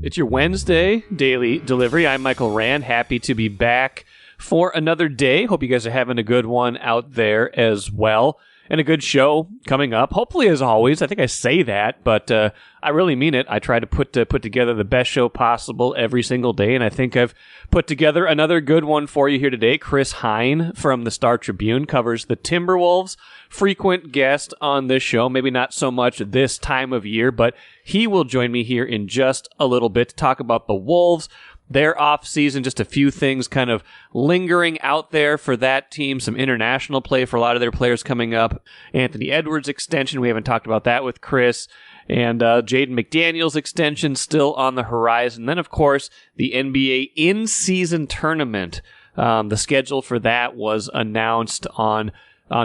It's your Wednesday daily delivery. I'm Michael Rand. Happy to be back for another day. Hope you guys are having a good one out there as well. And a good show coming up. Hopefully, as always. I think I say that, but I really mean it. I try to put together the best show possible every single day, and I think I've put together another good one for you here today. Chris Hine from the Star Tribune covers the Timberwolves. Frequent guest on this show. Maybe not so much this time of year, but he will join me here in just a little bit to talk about the Wolves, their off-season, just a few things kind of lingering out there for that team, some international play for a lot of their players coming up. Anthony Edwards extension, we haven't talked about that with Chris. And Jaden McDaniels extension still on the horizon. Then, of course, the NBA in-season tournament. The schedule for that was announced on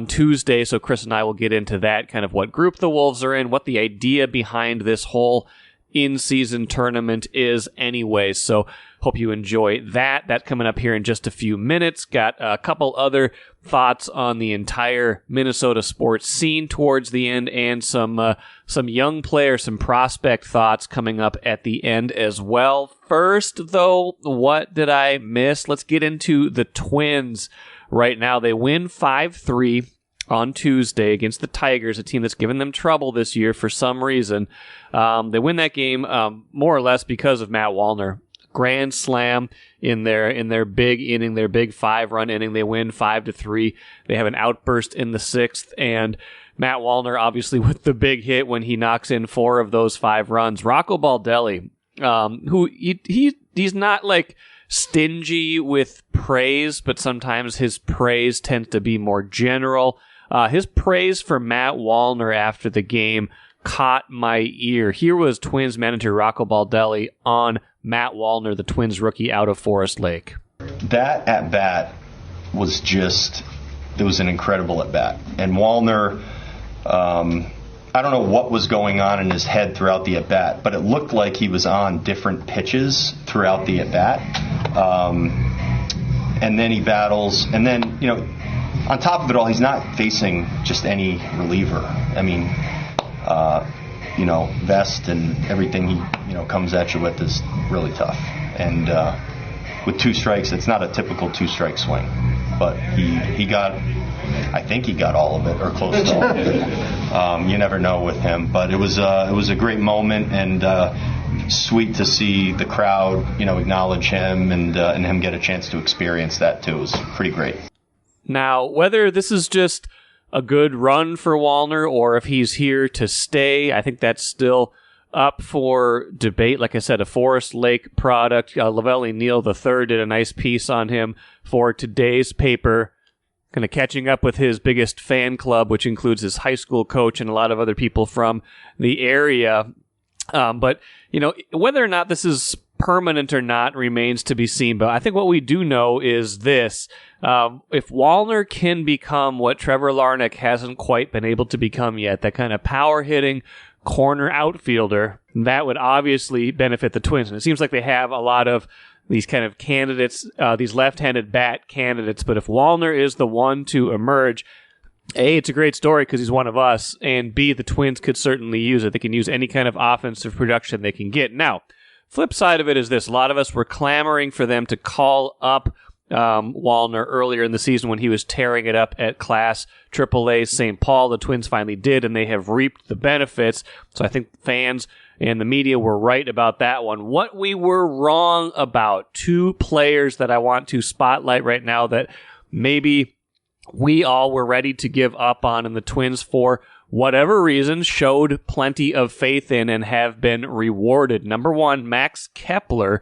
Tuesday, so Chris and I will get into that, kind of what group the Wolves are in, what the idea behind this whole in-season tournament is anyway. So hope you enjoy that. That coming up here in just a few minutes. Got a couple other thoughts on the entire Minnesota sports scene towards the end, and some young players, some prospect thoughts coming up at the end as well. First, though, what did I miss? Let's get into the Twins right now. They win 5-3 on Tuesday against the Tigers, a team that's given them trouble this year for some reason. They win that game more or less because of Matt Wallner. Grand slam in their big inning, their big 5-run inning. They win 5-3. They have an outburst in the 6th, and Matt Wallner obviously with the big hit when he knocks in 4 of those 5 runs. Rocco Baldelli, who he's not like stingy with praise, but sometimes his praise tends to be more general. His praise for Matt Wallner after the game caught my ear. Here was Twins manager Rocco Baldelli on Matt Wallner, the Twins rookie out of Forest Lake. That at-bat was it was an incredible at-bat. And Wallner, I don't know what was going on in his head throughout the at-bat, but it looked like he was on different pitches throughout the at-bat. And then he battles, and then, on top of it all, he's not facing just any reliever. I mean, vest and everything he, comes at you with is really tough. And with 2 strikes, it's not a typical 2-strike swing. But I think he got all of it, or close to all of it. You never know with him. But it was a great moment, and sweet to see the crowd, acknowledge him and him get a chance to experience that too. It was pretty great. Now, whether this is just a good run for Wallner or if he's here to stay, I think that's still up for debate. Like I said, a Forest Lake product. Lavelli Neal III did a nice piece on him for today's paper, kind of catching up with his biggest fan club, which includes his high school coach and a lot of other people from the area. But, whether or not this is permanent or not remains to be seen. But I think what we do know is this. If Wallner can become what Trevor Larnach hasn't quite been able to become yet, that kind of power-hitting corner outfielder, that would obviously benefit the Twins. And it seems like they have a lot of these kind of candidates, these left-handed bat candidates. But if Wallner is the one to emerge, A, it's a great story because he's one of us, and B, the Twins could certainly use it. They can use any kind of offensive production they can get. Now, flip side of it is this. A lot of us were clamoring for them to call up Wallner earlier in the season when he was tearing it up at Class AAA St. Paul. The Twins finally did, and they have reaped the benefits. So I think fans and the media were right about that one. What we were wrong about, 2 players that I want to spotlight right now that maybe we all were ready to give up on, and the Twins, for whatever reason, showed plenty of faith in and have been rewarded. Number 1, Max Kepler.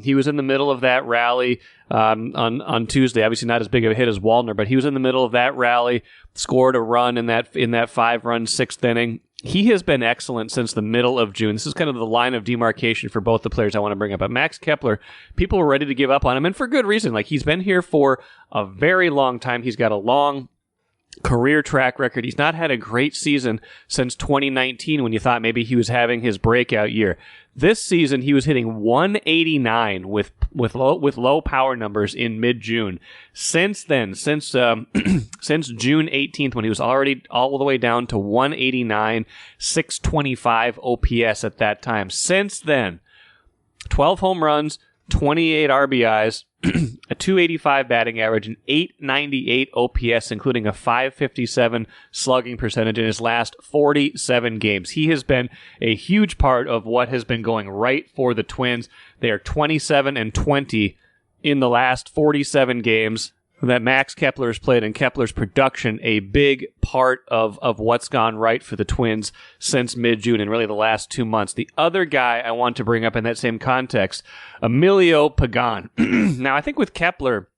He was in the middle of that rally on Tuesday. Obviously not as big of a hit as Wallner, but he was in the middle of that rally, scored a run in that 5-run 6th inning. He has been excellent since the middle of June. This is kind of the line of demarcation for both the players I want to bring up. But Max Kepler, people were ready to give up on him, and for good reason. Like, he's been here for a very long time. He's got a long career track record. He's not had a great season since 2019 when you thought maybe he was having his breakout year. This season, he was hitting 189 with low power numbers in mid-June. Since then, since June 18th, when he was already all the way down to 189, 625 OPS at that time. Since then, 12 home runs, 28 RBIs, a 285 batting average, an 898 OPS, including a 557 slugging percentage in his last 47 games. He has been a huge part of what has been going right for the Twins. They are 27-20 in the last 47 games that Max Kepler has played, and Kepler's production a big part of what's gone right for the Twins since mid-June and really the last 2 months. The other guy I want to bring up in that same context, Emilio Pagan. Now, I think with Kepler,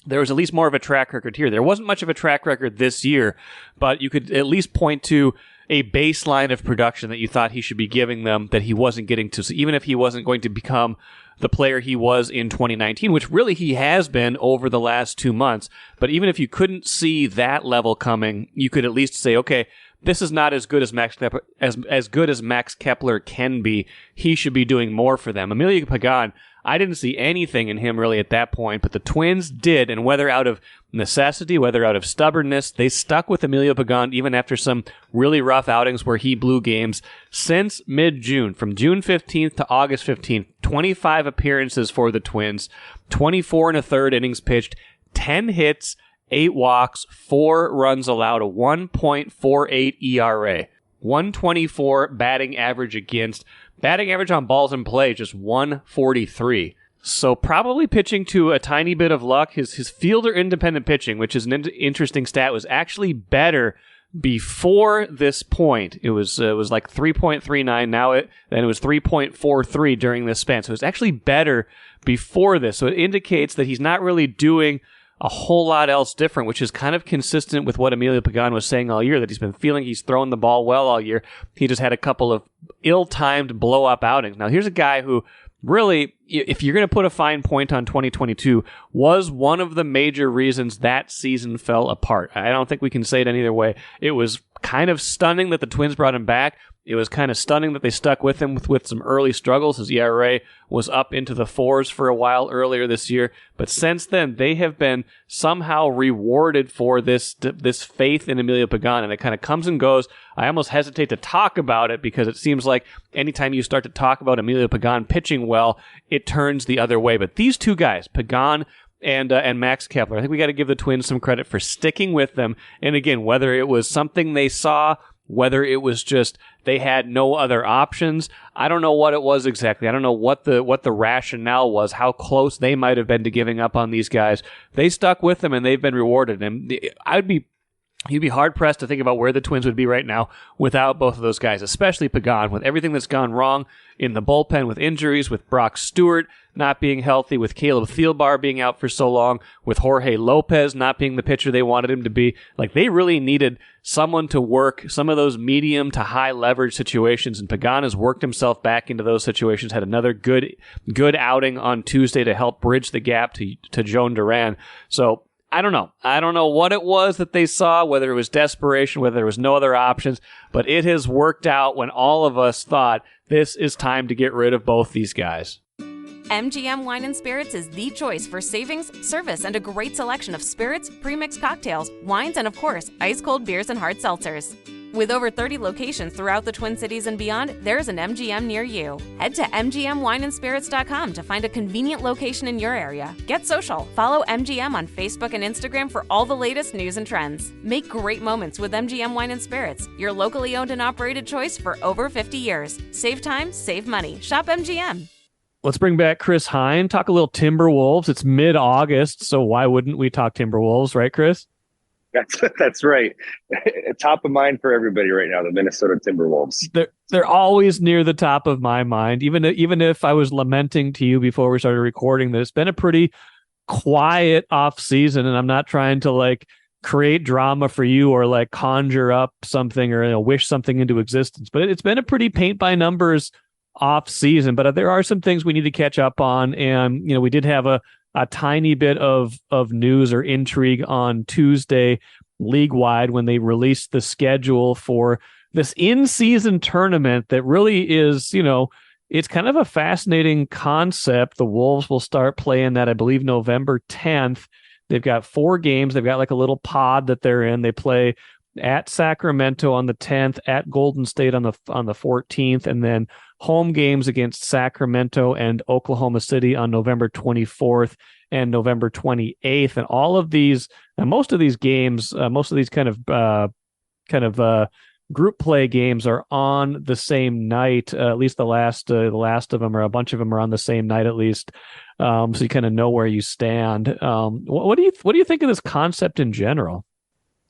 there was at least more of a track record here. There wasn't much of a track record this year, but you could at least point to a baseline of production that you thought he should be giving them that he wasn't getting to. So even if he wasn't going to become the player he was in 2019, which really he has been over the last 2 months, but even if you couldn't see that level coming, you could at least say, okay, this is not as good as Max Kepler, as good as Max Kepler can be. He should be doing more for them. Emilio Pagan, I didn't see anything in him really at that point, but the Twins did, and whether out of necessity, whether out of stubbornness, they stuck with Emilio Pagan even after some really rough outings where he blew games. Since mid-June, from June 15th to August 15th, 25 appearances for the Twins, 24 1/3 innings pitched, 10 hits, 8 walks, 4 runs allowed, a 1.48 ERA, 124 batting average against. Batting average on balls in play, just 143. So probably pitching to a tiny bit of luck. His fielder independent pitching, which is an interesting stat, was actually better before this point. It was like 3.39. Then it was 3.43 during this span. So it was actually better before this. So it indicates that he's not really doing a whole lot else different, which is kind of consistent with what Emilio Pagan was saying all year, that he's been feeling he's thrown the ball well all year. He just had a couple of ill-timed blow-up outings. Now, here's a guy who really, if you're going to put a fine point on 2022, was one of the major reasons that season fell apart. I don't think we can say it any other way. It was kind of stunning that the Twins brought him back. It was kind of stunning that they stuck with him with some early struggles. His ERA was up into the 4s for a while earlier this year. But since then, they have been somehow rewarded for this faith in Emilio Pagan, and it kind of comes and goes. I almost hesitate to talk about it because it seems like anytime you start to talk about Emilio Pagan pitching well, it turns the other way. But these two guys, Pagan and Max Kepler, I think we got to give the Twins some credit for sticking with them. And again, whether it was something they saw, whether it was just they had no other options, I don't know what it was exactly. I don't know what the rationale was, how close they might have been to giving up on these guys. They stuck with them, and they've been rewarded. And you'd be hard-pressed to think about where the Twins would be right now without both of those guys, especially Pagan, with everything that's gone wrong in the bullpen, with injuries, with Brock Stewart not being healthy, with Caleb Thielbar being out for so long, with Jorge Lopez not being the pitcher they wanted him to be. Like, they really needed someone to work some of those medium to high leverage situations, and Pagan has worked himself back into those situations, had another good outing on Tuesday to help bridge the gap to Joan Duran. So, I don't know. I don't know what it was that they saw, whether it was desperation, whether there was no other options, but it has worked out when all of us thought this is time to get rid of both these guys. MGM Wine and Spirits is the choice for savings, service, and a great selection of spirits, pre-mixed cocktails, wines, and of course, ice-cold beers and hard seltzers. With over 30 locations throughout the Twin Cities and beyond, there's an MGM near you. Head to MGMWineandSpirits.com to find a convenient location in your area. Get social. Follow MGM on Facebook and Instagram for all the latest news and trends. Make great moments with MGM Wine and Spirits, your locally owned and operated choice for over 50 years. Save time, save money. Shop MGM. Let's bring back Chris Hine, talk a little Timberwolves. It's mid-August, so why wouldn't we talk Timberwolves, right, Chris? That's right. Top of mind for everybody right now, the Minnesota Timberwolves. They're always near the top of my mind, even if I was lamenting to you before we started recording that it's been a pretty quiet off season, and I'm not trying to create drama for you or conjure up something or wish something into existence, but it's been a pretty paint by numbers off season. But there are some things we need to catch up on, and we did have a tiny bit of news or intrigue on Tuesday league-wide when they released the schedule for this in-season tournament that really is, it's kind of a fascinating concept. The Wolves will start playing that, I believe, November 10th. They've got 4 games. They've got a little pod that they're in. They play at Sacramento on the 10th, at Golden State on the 14th, and then home games against Sacramento and Oklahoma City on November 24th and November 28th. And all of these, and most of these games, most of these kind of group play games are on the same night. At least the last of them, or a bunch of them, are on the same night at least. So you kind of know where you stand. What do you think of this concept in general?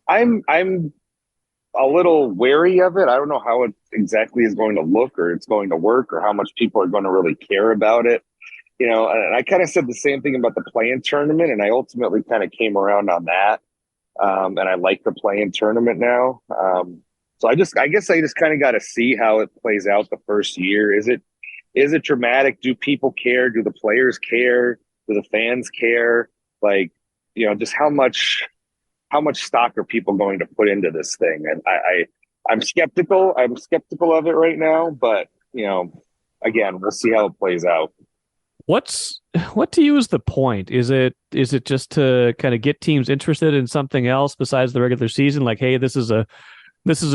I'm a little wary of it. I don't know how it exactly is going to look, or it's going to work, or how much people are going to really care about it. And I kind of said the same thing about the play-in tournament, and I ultimately kind of came around on that. And I like the play-in tournament now. So I guess I just kind of got to see how it plays out the first year. Is it dramatic? Do people care? Do the players care? Do the fans care? Just how much stock are people going to put into this thing? And I'm skeptical. I'm skeptical of it right now, but again, we'll see how it plays out. What to you is the point? Is it just to kind of get teams interested in something else besides the regular season? Like, hey, this is a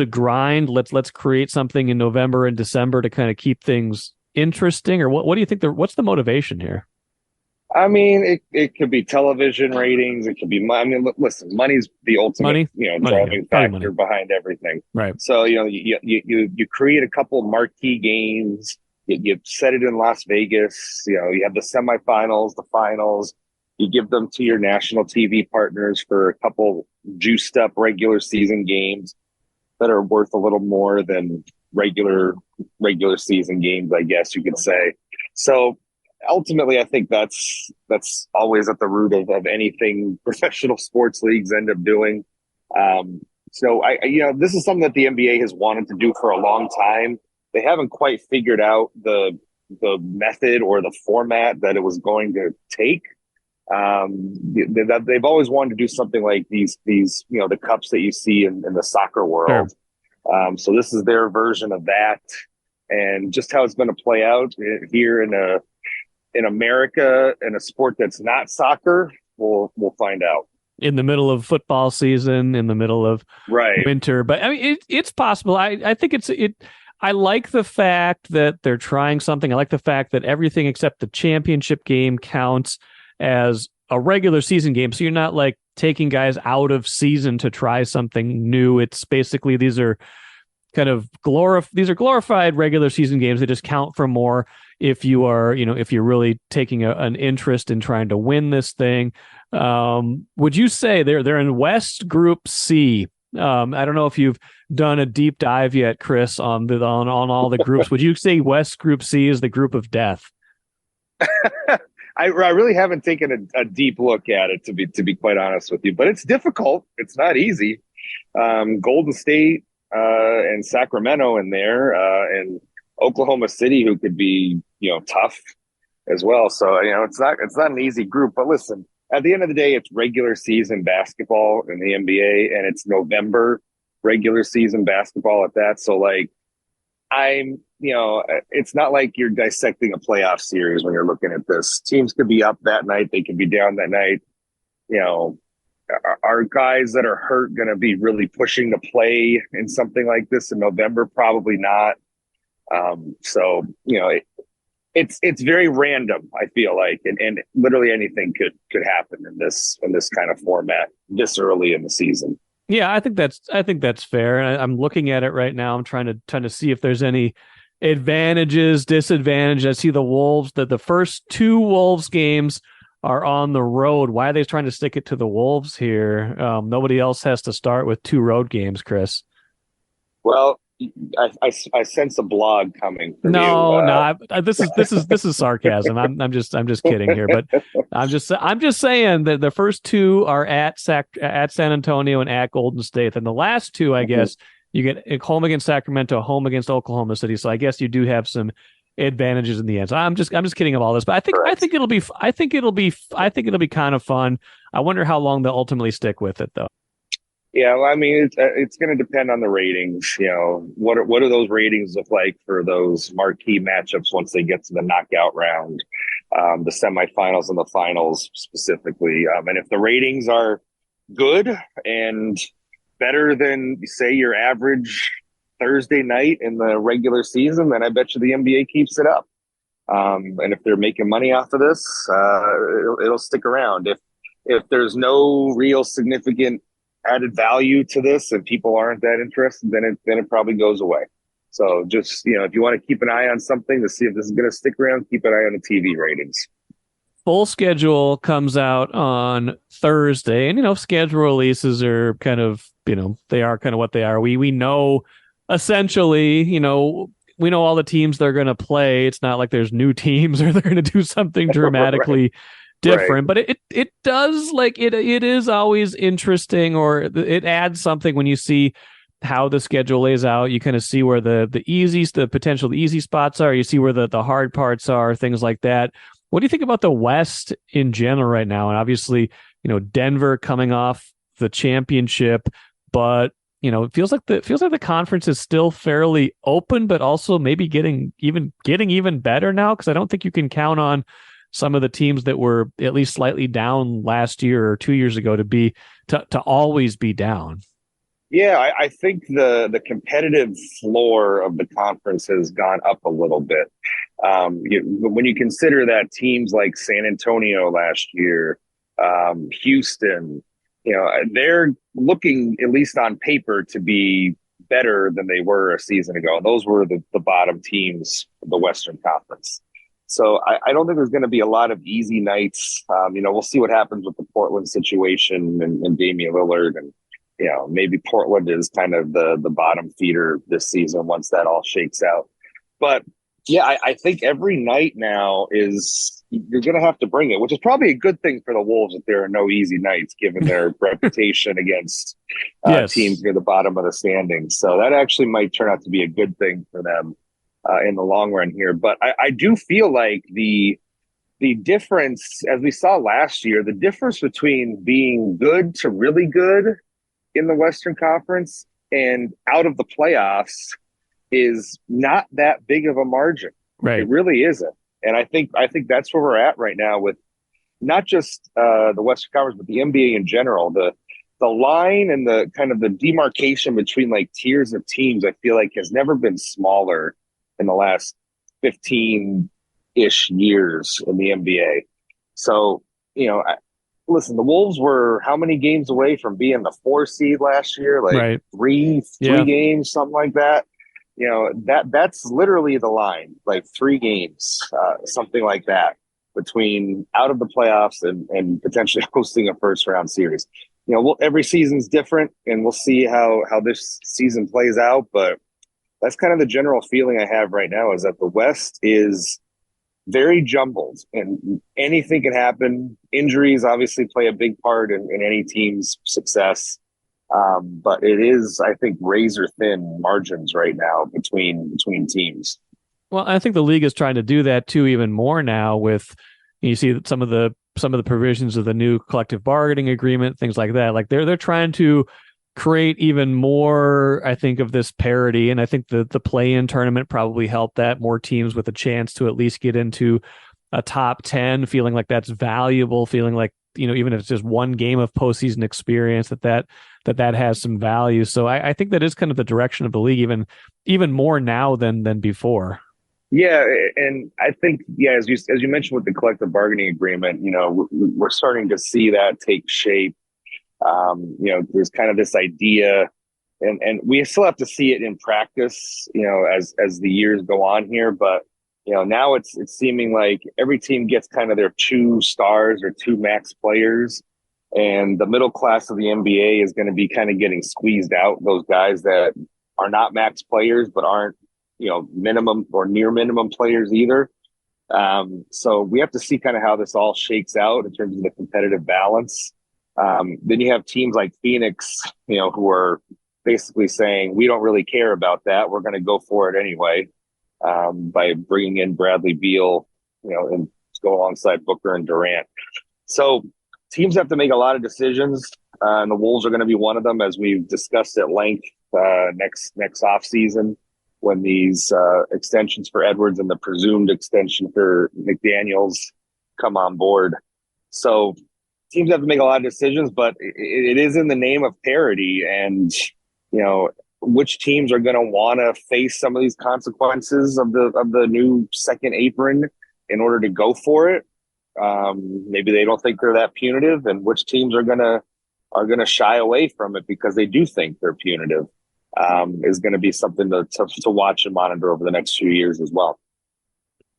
grind. Let's create something in November and December to kind of keep things interesting, or what do you think? What's the motivation here? I mean, it could be television ratings. It could be money. I mean, listen, money's the ultimate, driving factor behind everything. Right. So, you create a couple marquee games. You set it in Las Vegas. You have the semifinals, the finals. You give them to your national TV partners for a couple juiced up regular season games that are worth a little more than regular season games, I guess you could say. So ultimately, I think that's always at the root of anything professional sports leagues end up doing. So this is something that the NBA has wanted to do for a long time. They haven't quite figured out the method or the format that it was going to take. They've always wanted to do something like these the cups that you see in the soccer world. Sure. So this is their version of that, and just how it's going to play out here in America, in a sport that's not soccer, we'll find out. In the middle of football season, in the middle of winter, but I mean, it's possible. I think I like the fact that they're trying something. I like the fact that everything except the championship game counts as a regular season game. So you're not like taking guys out of season to try something new. It's basically these are kind of glorified regular season games that just count for more if you are, if you're really taking an interest in trying to win this thing. Would you say they're in West Group C? I don't know if you've done a deep dive yet, Chris, on all the groups. Would you say West Group C is the group of death? I really haven't taken a deep look at it, to be quite honest with you, but it's difficult. It's not easy. Golden State and Sacramento in there, and Oklahoma City, who could be tough as well. So it's not an easy group. But listen, at the end of the day, it's regular season basketball in the NBA, and it's November regular season basketball at that. So it's not like you're dissecting a playoff series when you're looking at this. Teams could be up that night. They could be down that night. Are guys that are hurt going to be really pushing to play in something like this in November? Probably not. It's very random, I feel like, and literally anything could happen in this kind of format this early in the season. Yeah, I think that's fair. And I'm looking at it right now. I'm trying to see if there's any advantages, disadvantages. I see the Wolves, that the first two Wolves games are on the road. Why are they trying to stick it to the Wolves here? Nobody else has to start with two road games, Chris. Well, I sense a blog coming from you. No. This is sarcasm. I'm just kidding here, but I'm just saying that the first two are at San Antonio and at Golden State, and the last two, I guess, you get home against Sacramento, home against Oklahoma City. So I guess you do have some advantages in the end. So I'm just kidding of all this, but I think it'll be kind of fun. I wonder how long they'll ultimately stick with it, though. Yeah, well, I mean, it's going to depend on the ratings. What do those ratings look like for those marquee matchups once they get to the knockout round, the semifinals and the finals specifically. And if the ratings are good and better than, say, your average Thursday night in the regular season, then I bet you the NBA keeps it up. And if they're making money off of this, it'll stick around. If there's no real significant added value to this and people aren't that interested, then it probably goes away. So just, if you want to keep an eye on something to see if this is going to stick around, keep an eye on the TV ratings. Full schedule comes out on Thursday, and schedule releases are kind of, they are kind of what they are. We know essentially, we know all the teams they're going to play. It's not like there's new teams or they're going to do something dramatically different, but it does, like, it is always interesting, or it adds something when you see how the schedule lays out. You kind of see where the easy spots are. You see where the hard parts are, things like that. What do you think about the West in general right now? And obviously, Denver coming off the championship, but it feels like the conference is still fairly open, but also maybe getting even better now, because I don't think you can count on some of the teams that were at least slightly down last year or 2 years ago to always be down. Yeah, I think the competitive floor of the conference has gone up a little bit. When you consider that teams like San Antonio last year, Houston, they're looking, at least on paper, to be better than they were a season ago. Those were the bottom teams of the Western Conference. So I don't think there's going to be a lot of easy nights. We'll see what happens with the Portland situation and Damian Lillard, and maybe Portland is kind of the bottom feeder this season once that all shakes out. But yeah, I think every night now you're going to have to bring it, which is probably a good thing for the Wolves that there are no easy nights, given their reputation against teams near the bottom of the standings. So that actually might turn out to be a good thing for them in the long run here. But I do feel like the difference, as we saw last year, the difference between being good to really good in the Western Conference and out of the playoffs is not that big of a margin. Right. It really isn't. And I think that's where we're at right now with not just the Western Conference, but the NBA in general. The line and the kind of the demarcation between like tiers of teams, I feel like has never been smaller in the last 15-ish years in the NBA. So, listen, the Wolves were how many games away from being the 4 seed last year? Like right. three games, something like that. That's literally the line, like 3 games, something like that, between out of the playoffs and potentially hosting a first round series. Every season's different, and we'll see how this season plays out. But that's kind of the general feeling I have right now, is that the West is very jumbled and anything can happen. Injuries obviously play a big part in any team's success. But it is, I think, razor thin margins right now between teams. Well, I think the league is trying to do that too, even more now. With, you see some of the provisions of the new collective bargaining agreement, things like that. Like they're trying to create even more, I think, of this parity. And I think the play-in tournament probably helped that. More teams with a chance to at least get into a top 10, feeling like that's valuable, feeling like, even if it's just one game of postseason experience, that has some value. So I think that is kind of the direction of the league, even more now than before. Yeah, and I think, as you mentioned with the collective bargaining agreement, we're starting to see that take shape. There's kind of this idea, and we still have to see it in practice, as the years go on here. But now it's seeming like every team gets kind of their 2 stars or 2 max players, and the middle class of the NBA is going to be kind of getting squeezed out. Those guys that are not max players but aren't minimum or near minimum players either. So we have to see kind of how this all shakes out in terms of the competitive balance. Then you have teams like Phoenix, who are basically saying, we don't really care about that. We're going to go for it anyway, by bringing in Bradley Beal, and go alongside Booker and Durant. So teams have to make a lot of decisions, and the Wolves are going to be one of them, as we've discussed at length next offseason, when these extensions for Edwards and the presumed extension for McDaniels come on board. So teams have to make a lot of decisions, but it is in the name of parity. And, which teams are going to want to face some of these consequences of the new second apron in order to go for it. Maybe they don't think they're that punitive, and which teams are gonna shy away from it because they do think they're punitive. Is going to be something to watch and monitor over the next few years as well.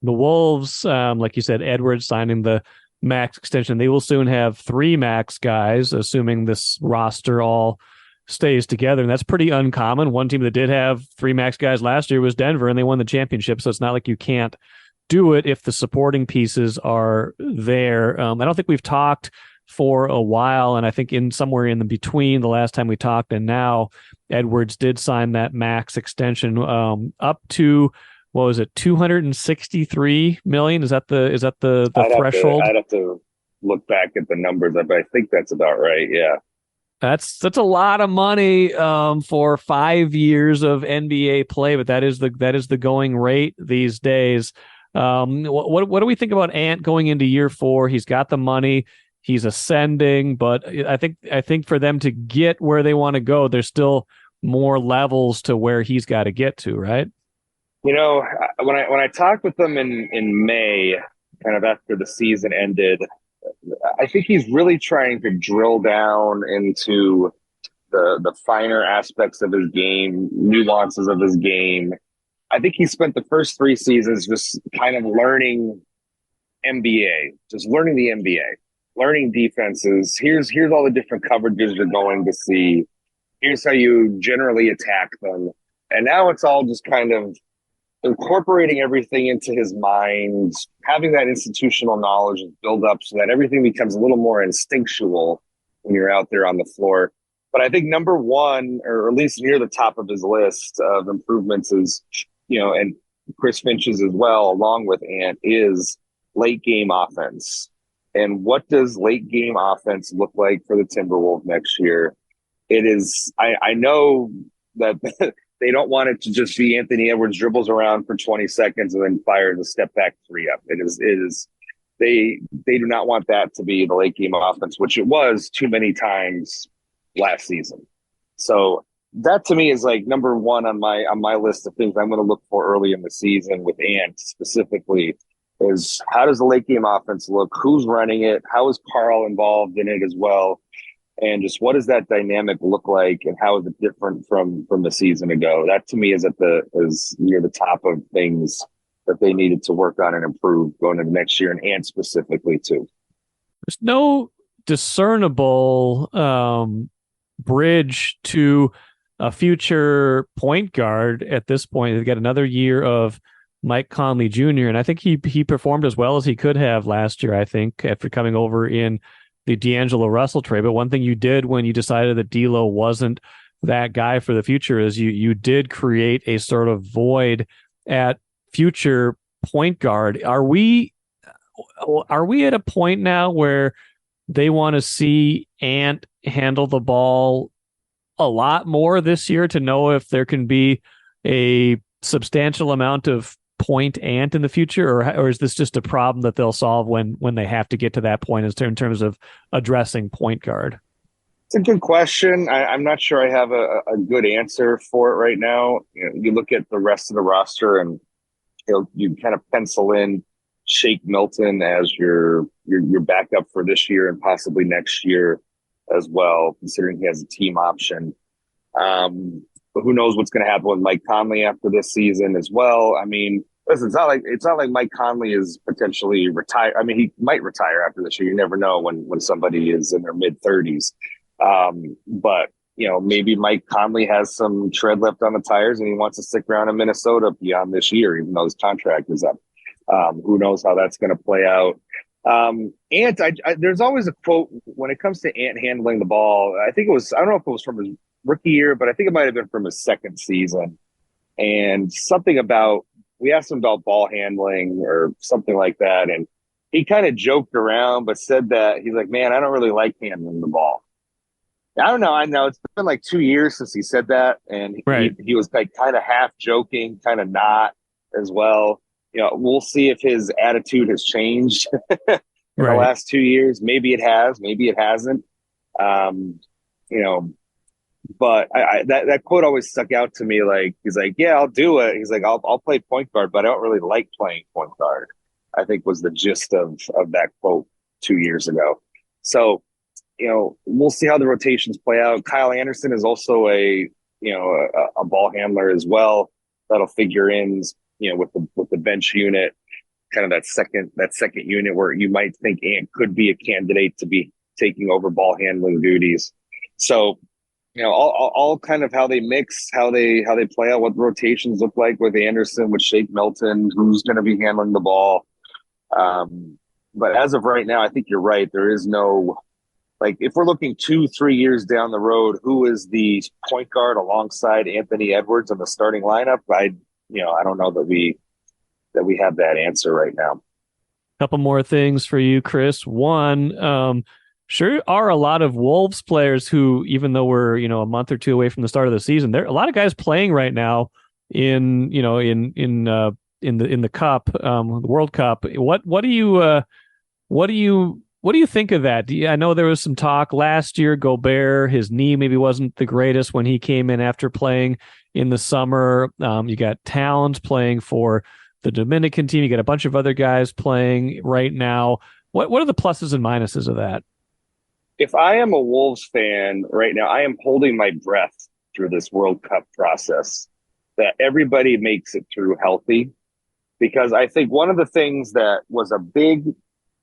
The Wolves, like you said, Edwards signing the max extension. They will soon have 3 max guys, assuming this roster all stays together, and that's pretty uncommon. One team that did have 3 max guys last year was Denver, and they won the championship, so it's not like you can't do it if the supporting pieces are there. I don't think we've talked for a while, and I think in somewhere in the between the last time we talked and now, Edwards did sign that max extension up to, what was it, $263 million? Is that the threshold? I'd have to look back at the numbers, but I think that's about right. Yeah. That's a lot of money for 5 years of NBA play, but that is the going rate these days. What do we think about Ant going into year 4? He's got the money, he's ascending, but I think for them to get where they want to go, there's still more levels to where he's got to get to, right? When I talked with them in May, kind of after the season ended, I think he's really trying to drill down into the finer aspects of his game, nuances of his game. I think he spent the first 3 seasons just kind of learning NBA, just learning the NBA, learning defenses. Here's all the different coverages you're going to see. Here's how you generally attack them. And now it's all just kind of incorporating everything into his mind, having that institutional knowledge build up so that everything becomes a little more instinctual when you're out there on the floor. But I think number 1, or at least near the top of his list of improvements is, and Chris Finch's as well, along with Ant, is late game offense. And what does late game offense look like for the Timberwolves next year? It is, I know that they don't want it to just be Anthony Edwards dribbles around for 20 seconds and then fires a step back 3-up. It is they do not want that to be the late game offense, which it was too many times last season. So that to me is like number 1 on my list of things I'm going to look for early in the season with Ant specifically is how does the late game offense look? Who's running it? How is Carl involved in it as well? And just what does that dynamic look like, and how is it different from a season ago? That to me is near the top of things that they needed to work on and improve going into next year, and Ant specifically too. There's no discernible bridge to a future point guard at this point. They've got another year of Mike Conley Jr., and I think he performed as well as he could have last year, I think, after coming over in the D'Angelo Russell trade. But one thing you did when you decided that D'Lo wasn't that guy for the future is you did create a sort of void at future point guard. Are we at a point now where they want to see Ant handle the ball a lot more this year to know if there can be a substantial amount of point Ant in the future, or is this just a problem that they'll solve when they have to get to that point in terms of addressing point guard? It's a good question. I'm not sure I have a good answer for it right now. You look at the rest of the roster, and you kind of pencil in Shake Milton as your backup for this year and possibly next year as well, considering he has a team option. But who knows what's going to happen with Mike Conley after this season as well. I mean, listen, it's not like Mike Conley is potentially retired. I mean, he might retire after this year. You never know when somebody is in their mid-30s. But maybe Mike Conley has some tread left on the tires and he wants to stick around in Minnesota beyond this year, even though his contract is up. Who knows how that's going to play out. Ant, there's always a quote when it comes to Ant handling the ball. I don't know if it was from his rookie year, but I think it might have been from his second season. And something about, we asked him about ball handling or something like that. And he kind of joked around, but said that he's like, man, I don't really like handling the ball. I don't know. I know it's been like 2 years since he said that. And he was like kind of half joking, kind of not as well. We'll see if his attitude has changed in the last 2 years. Maybe it has, maybe it hasn't. But that quote always stuck out to me. Like, he's like, yeah, I'll do it. He's like, I'll play point guard, but I don't really like playing point guard, I think was the gist of that quote 2 years ago. So, we'll see how the rotations play out. Kyle Anderson is also a ball handler as well. That'll figure in, with the bench unit, kind of that second unit where you might think Ant could be a candidate to be taking over ball handling duties. So, all kind of how they mix, how they play out, what rotations look like with Anderson, with Shake Milton, who's going to be handling the ball. But as of right now, I think you're right. There is no, like, if we're looking 2-3 years down the road, who is the point guard alongside Anthony Edwards in the starting lineup? I don't know that we have that answer right now. Couple more things for you, Chris. One, sure are a lot of Wolves players who, even though we're a month or two away from the start of the season, there are a lot of guys playing right now in the Cup, the World Cup. What do you think of that? I know there was some talk last year. Gobert, his knee maybe wasn't the greatest when he came in after playing in the summer. You got Towns playing for the Dominican team. You got a bunch of other guys playing right now. What are the pluses and minuses of that? If I am a Wolves fan right now, I am holding my breath through this World Cup process, that everybody makes it through healthy, because I think one of the things that was a big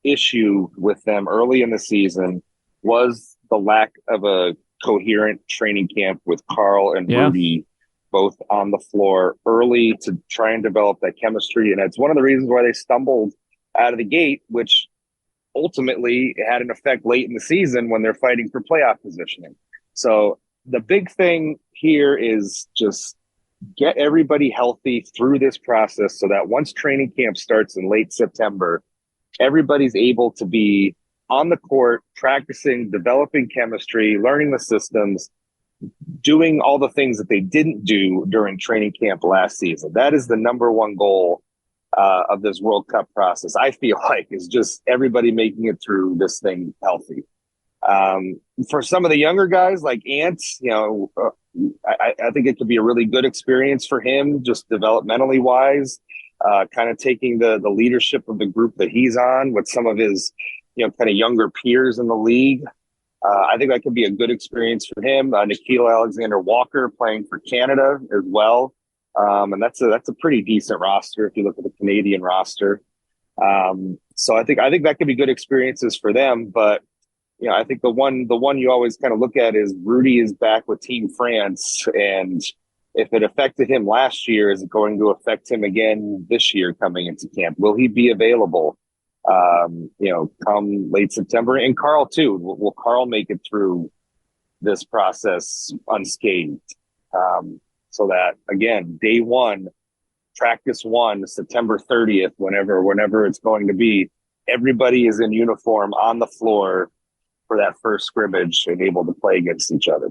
issue with them early in the season was the lack of a coherent training camp with Carl and Rudy both on the floor early to try and develop that chemistry. And it's one of the reasons why they stumbled out of the gate, which ultimately had an effect late in the season when they're fighting for playoff positioning. So the big thing here is just get everybody healthy through this process so that once training camp starts in late September, everybody's able to be on the court, practicing, developing chemistry, learning the systems, doing all the things that they didn't do during training camp last season. That is the number one goal of this World Cup process, I feel like, is just everybody making it through this thing healthy. For some of the younger guys like Ant, I think it could be a really good experience for him, just developmentally wise, kind of taking the leadership of the group that he's on with some of his, kind of younger peers in the league. I think that could be a good experience for him. Nickeil Alexander-Walker playing for Canada as well. And that's a pretty decent roster if you look at the Canadian roster. So I think that could be good experiences for them. But I think the one you always kind of look at is Rudy is back with Team France, and if it affected him last year, is it going to affect him again this year coming into camp? Will he be available? Come late September? And Carl too. Will Carl make it through this process unscathed? So that, again, day one, practice one, September 30th, whenever it's going to be, everybody is in uniform on the floor for that first scrimmage and able to play against each other.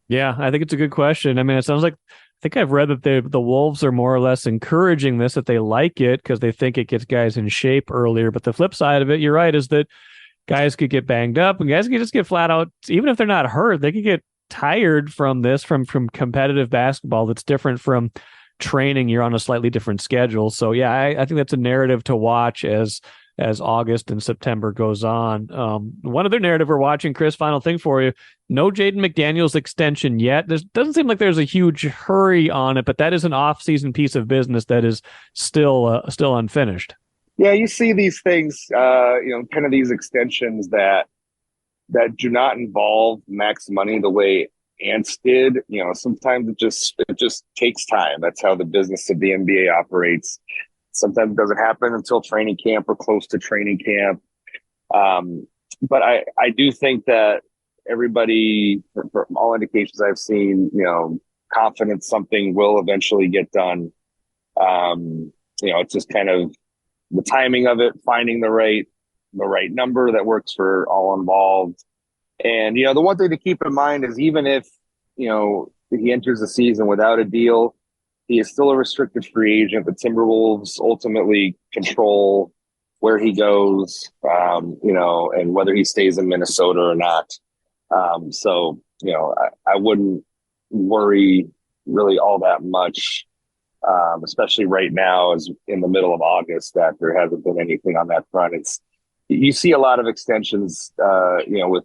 Yeah, I think it's a good question. I mean, it sounds like, I think I've read that the Wolves are more or less encouraging this, that they like it because they think it gets guys in shape earlier. But the flip side of it, you're right, is that guys could get banged up and guys could just get flat out, even if they're not hurt, they could get tired from this, from competitive basketball that's different from training. You're on a slightly different schedule. So yeah, I think that's a narrative to watch as August and September goes on. One other narrative we're watching, Chris, final thing for you. No Jaden McDaniels extension yet. There doesn't seem like there's a huge hurry on it, but that is an off-season piece of business that is still unfinished. Yeah, you see these things, kind of these extensions that do not involve max money the way Ants did. Sometimes it just takes time. That's how the business of the NBA operates. Sometimes it doesn't happen until training camp or close to training camp. But I do think that everybody, from all indications I've seen, confident something will eventually get done. It's just kind of the timing of it, finding the right number that works for all involved. And, the one thing to keep in mind is even if, he enters the season without a deal, he is still a restricted free agent. The Timberwolves ultimately control where he goes, and whether he stays in Minnesota or not. I wouldn't worry really all that much, especially right now, as in the middle of August, that there hasn't been anything on that front. You see a lot of extensions, with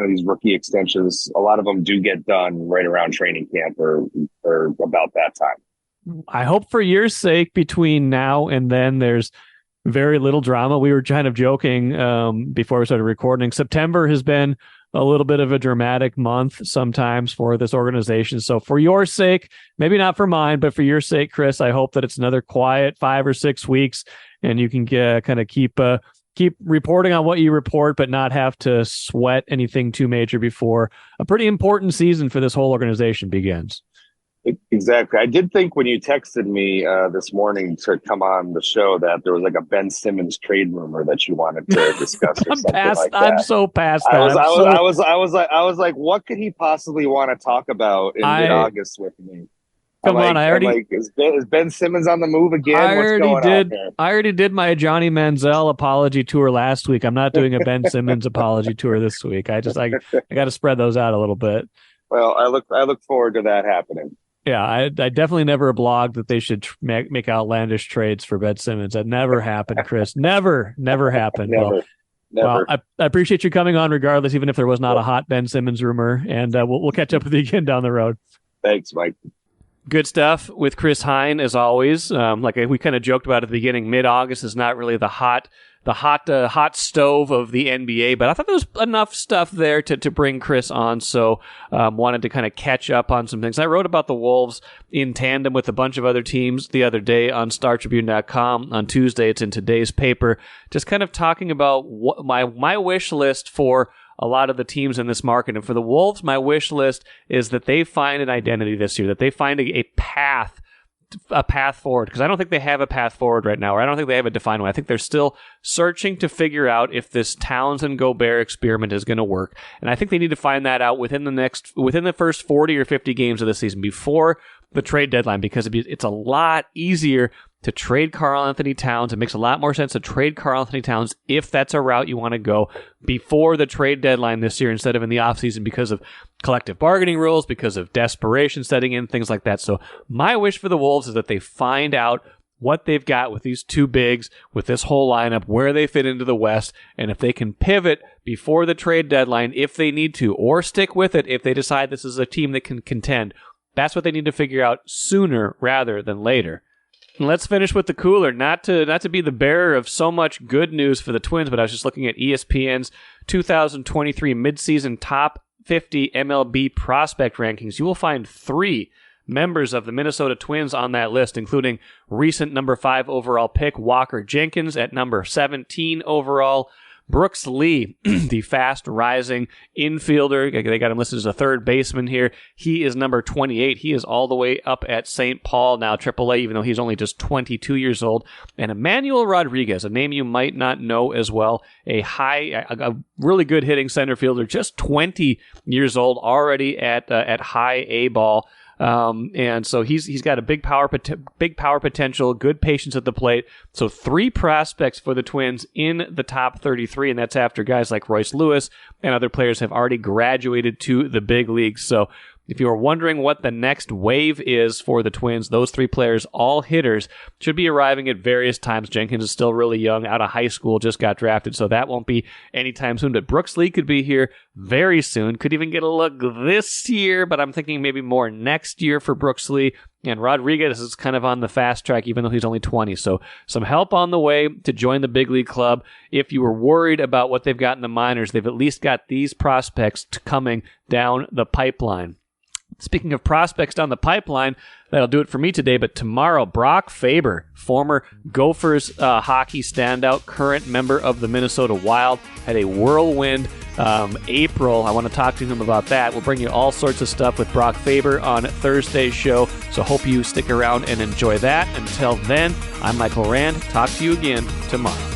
these rookie extensions. A lot of them do get done right around training camp or about that time. I hope for your sake, between now and then, there's very little drama. We were kind of joking before we started recording. September has been a little bit of a dramatic month sometimes for this organization. So for your sake, maybe not for mine, but for your sake, Chris, I hope that it's another quiet 5 or 6 weeks and you can kind of keep reporting on what you report, but not have to sweat anything too major before a pretty important season for this whole organization begins. Exactly. I did think when you texted me this morning to come on the show that there was like a Ben Simmons trade rumor that you wanted to discuss or something like that. I'm so past that. I was like, what could he possibly want to talk about in mid-August with me? Come on, is Ben Simmons on the move again? I already did my Johnny Manziel apology tour last week. I'm not doing a Ben Simmons apology tour this week. I got to spread those out a little bit. Well, I look forward to that happening. Yeah, I definitely never blogged that they should make outlandish trades for Ben Simmons. That never happened, Chris. Never happened. Never. Well, I appreciate you coming on regardless, even if there was not a hot Ben Simmons rumor. And we'll catch up with you again down the road. Thanks, Mike. Good stuff with Chris Hine, as always. Like we kind of joked about at the beginning, mid-August is not really the hot stove of the NBA, but I thought there was enough stuff there to bring Chris on, so wanted to kind of catch up on some things. I wrote about the Wolves in tandem with a bunch of other teams the other day on StarTribune.com. On Tuesday, it's in today's paper, just kind of talking about what my wish list for a lot of the teams in this market. And for the Wolves, my wish list is that they find an identity this year, that they find a path forward, because I don't think they have a path forward right now, or I don't think they have a defined one. I think they're still searching to figure out if this Towns and Gobert experiment is going to work. And I think they need to find that out within the first 40 or 50 games of the season before the trade deadline, because it's a lot easier to trade Karl-Anthony Towns. It makes a lot more sense to trade Karl-Anthony Towns if that's a route you want to go before the trade deadline this year instead of in the offseason because of collective bargaining rules, because of desperation setting in, things like that. So my wish for the Wolves is that they find out what they've got with these two bigs, with this whole lineup, where they fit into the West, and if they can pivot before the trade deadline if they need to, or stick with it if they decide this is a team that can contend. That's what they need to figure out sooner rather than later. And let's finish with the cooler. Not to be the bearer of so much good news for the Twins, but I was just looking at ESPN's 2023 midseason top 50 MLB prospect rankings. You will find 3 members of the Minnesota Twins on that list, including recent number 5 overall pick Walker Jenkins at number 17 overall. Brooks Lee, the fast-rising infielder, they got him listed as a third baseman here. He is number 28. He is all the way up at St. Paul now, AAA, even though he's only just 22 years old. And Emmanuel Rodriguez, a name you might not know as well, a really good hitting center fielder, just 20 years old, already at high A ball. And so he's got a big power potential, good patience at the plate. So 3 prospects for the Twins in the top 33, and that's after guys like Royce Lewis and other players have already graduated to the big leagues. So if you are wondering what the next wave is for the Twins, those 3 players, all hitters, should be arriving at various times. Jenkins is still really young, out of high school, just got drafted, so that won't be anytime soon. But Brooks Lee could be here very soon. Could even get a look this year, but I'm thinking maybe more next year for Brooks Lee. And Rodriguez is kind of on the fast track, even though he's only 20. So some help on the way to join the big league club. If you were worried about what they've got in the minors, they've at least got these prospects coming down the pipeline. Speaking of prospects down the pipeline, that'll do it for me today. But tomorrow, Brock Faber, former Gophers hockey standout, current member of the Minnesota Wild, had a whirlwind April. I want to talk to him about that. We'll bring you all sorts of stuff with Brock Faber on Thursday's show. So hope you stick around and enjoy that. Until then, I'm Michael Rand. Talk to you again tomorrow.